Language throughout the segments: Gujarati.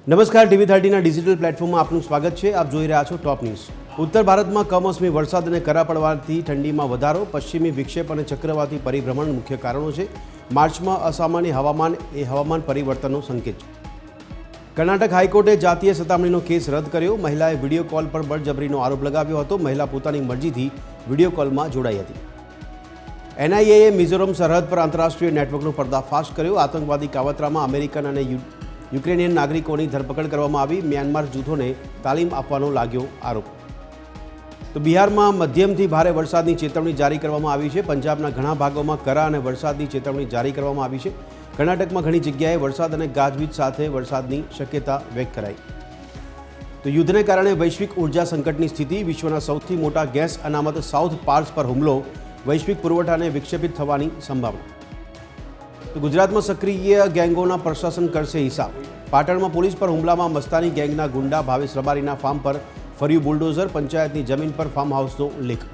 નમસ્કાર, ટીવી 30ના ડિજિટલ પ્લેટફોર્મમાં આપનું સ્વાગત છે. આપ જોઈ રહ્યા છો ટોપ ન્યૂઝ. ઉત્તર ભારતમાં કમોસમી વરસાદ અને કરા પડવાથી ઠંડીમાં વધારો, પશ્ચિમી વિક્ષેપ અને ચક્રવાતી પરિભ્રમણ મુખ્ય કારણો છે. માર્ચમાં અસામાન્ય હવામાન એ હવામાન પરિવર્તનનો સંકેત છે. કર્ણાટક હાઈકોર્ટે જાતીય સતામણીનો કેસ રદ કર્યો. મહિલાએ વિડીયો કોલ પર બળજબરીનો આરોપ લગાવ્યો હતો. મહિલા પોતાની મરજીથી વિડીયો કોલમાં જોડાઈ હતી. એનઆઈએએ મિઝોરમ સરહદ પર આંતરરાષ્ટ્રીય નેટવર્કનો પર્દાફાશ કર્યો. આતંકવાદી કાવતરામાં અમેરિકન અને યુક્રેનિયન નાગરિકોની ધરપકડ કરવામાં આવી. મ્યાનમાર જૂથોને તાલીમ આપવાનો લાગ્યો આરોપ. તો બિહારમાં મધ્યમથી ભારે વરસાદની ચેતવણી જારી કરવામાં આવી છે. પંજાબના ઘણા ભાગોમાં કરા અને વરસાદની ચેતવણી જારી કરવામાં આવી છે. કર્ણાટકમાં ઘણી જગ્યાએ વરસાદ અને ગાજવીજ સાથે વરસાદની શક્યતા વ્યક્ત કરાઈ. તો યુદ્ધને કારણે વૈશ્વિક ઉર્જા સંકટની સ્થિતિ. વિશ્વના સૌથી મોટા ગેસ અનામત સાઉથ પાર્સ પર હુમલો. વૈશ્વિક પુરવઠાને વિક્ષેપિત થવાની સંભાવના. તો ગુજરાતમાં સક્રિય ગેંગોના પ્રશાસન કરશે હિસાબ. પાટણમાં પોલીસ પર હુમલામાં મસ્તાની ગેંગના ગુંડા ભાવેશ રબારીના ફાર્મ પર ફર્યું બુલડોઝર. પંચાયતની જમીન પર ફાર્મ હાઉસનો ઉલ્લેખ.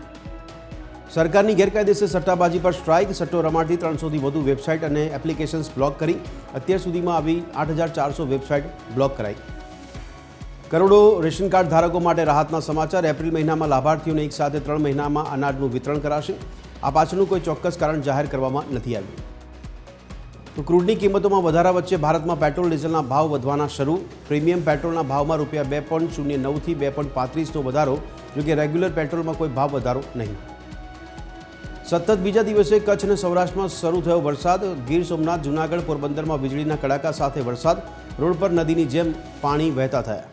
સરકારની ગેરકાયદેસર સટ્ટાબાજી પર સ્ટ્રાઇક. સટ્ટો રમાડતી 300થી વધુ વેબસાઇટ અને એપ્લિકેશન્સ બ્લોક કરી. અત્યાર સુધીમાં આવી 8400 વેબસાઇટ બ્લોક કરાઈ. કરોડો રેશન કાર્ડ ધારકો માટે રાહતના સમાચાર. એપ્રિલ મહિનામાં લાભાર્થીઓને એક સાથે 3 મહિનામાં અનાજનું વિતરણ કરાશે. આ પાછળનું કોઈ ચોક્કસ કારણ જાહેર કરવામાં નથી આવ્યું. તો ક્રૂડની કિંમતોમાં વધારા વચ્ચે ભારતમાં પેટ્રોલ ડીઝલના ભાવ વધવાના શરૂ. પ્રીમિયમ પેટ્રોલના ભાવમાં ₹2.09થી ₹2.35નો વધારો. જોકે રેગ્યુલર પેટ્રોલમાં કોઈ ભાવ વધારો નહીં. સતત બીજા દિવસે કચ્છ અને સૌરાષ્ટ્રમાં શરૂ થયો વરસાદ. ગીર સોમનાથ, જૂનાગઢ, પોરબંદરમાં વીજળીના કડાકા સાથે વરસાદ. રોડ પર નદીની જેમ પાણી વહેતા થયા.